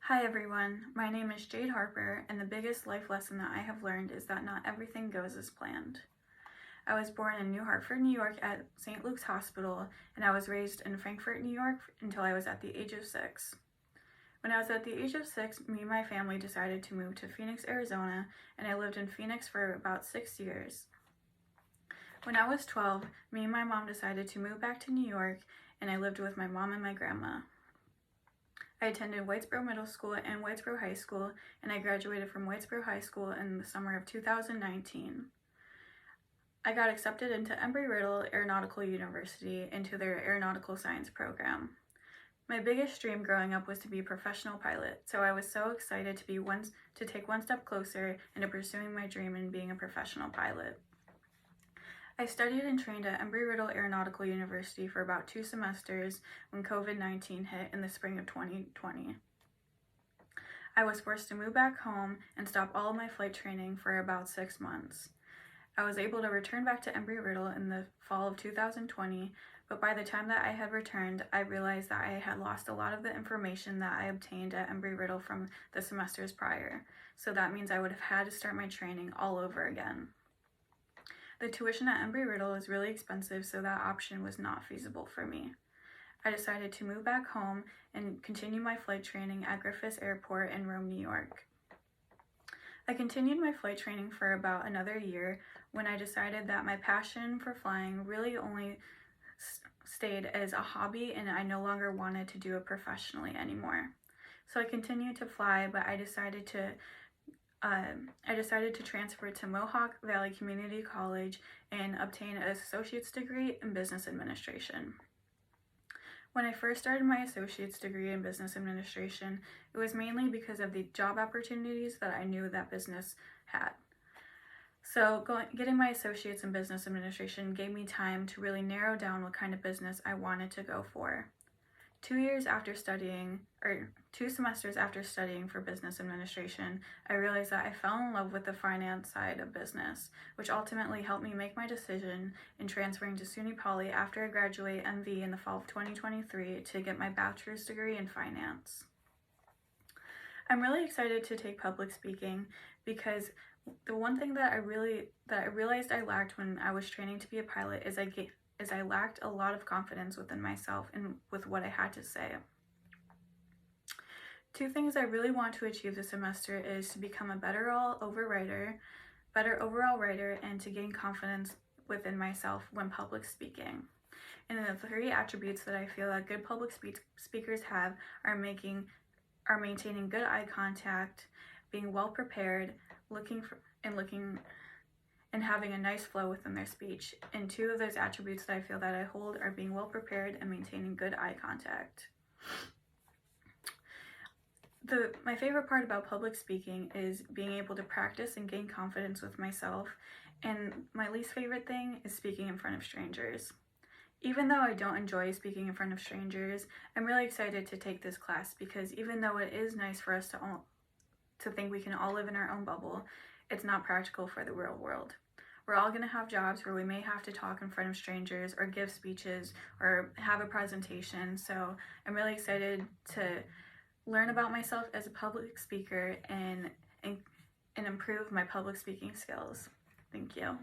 Hi everyone, my name is Jade Harper, and the biggest life lesson that I have learned is that not everything goes as planned. I was born in New Hartford, New York at St. Luke's Hospital, and I was raised in Frankfort, New York until I was at the age of 6. When I was at the age of 6, me and my family decided to move to Phoenix, Arizona, and I lived in Phoenix for about 6 years. When I was 12, me and my mom decided to move back to New York, and I lived with my mom and my grandma. I attended Whitesboro Middle School and Whitesboro High School, and I graduated from Whitesboro High School in the summer of 2019. I got accepted into Embry-Riddle Aeronautical University into their aeronautical science program. My biggest dream growing up was to be a professional pilot, so I was so excited to take one step closer into pursuing my dream in being a professional pilot. I studied and trained at Embry-Riddle Aeronautical University for about 2 semesters when COVID-19 hit in the spring of 2020. I was forced to move back home and stop all of my flight training for about 6 months. I was able to return back to Embry-Riddle in the fall of 2020, but by the time that I had returned, I realized that I had lost a lot of the information that I obtained at Embry-Riddle from the semesters prior, so that means I would have had to start my training all over again. The tuition at Embry-Riddle is really expensive, so that option was not feasible for me. I decided to move back home and continue my flight training at Griffith Airport in Rome, New York. I continued my flight training for about another year when I decided that my passion for flying really only stayed as a hobby and I no longer wanted to do it professionally anymore. So I continued to fly, but I decided to transfer to Mohawk Valley Community College and obtain an associate's degree in business administration. When I first started my associate's degree in business administration, it was mainly because of the job opportunities that I knew that business had. So getting my associate's in business administration gave me time to really narrow down what kind of business I wanted to go for. 2 semesters after studying for business administration, I realized that I fell in love with the finance side of business, which ultimately helped me make my decision in transferring to SUNY Poly after I graduate MV in the fall of 2023 to get my bachelor's degree in finance. I'm really excited to take public speaking because the one thing that I realized I lacked when I was training to be a pilot is I lacked a lot of confidence within myself and with what I had to say. 2 things I really want to achieve this semester is to become a better overall writer, and to gain confidence within myself when public speaking. And the 3 attributes that I feel that good public speakers have are maintaining good eye contact, being well prepared, and having a nice flow within their speech. And 2 of those attributes that I feel that I hold are being well prepared and maintaining good eye contact. My favorite part about public speaking is being able to practice and gain confidence with myself, and my least favorite thing is speaking in front of strangers. Even though I don't enjoy speaking in front of strangers, I'm really excited to take this class because even though it is nice for us to think we can all live in our own bubble, it's not practical for the real world. We're all going to have jobs where we may have to talk in front of strangers or give speeches or have a presentation, so I'm really excited to learn about myself as a public speaker and improve my public speaking skills. Thank you.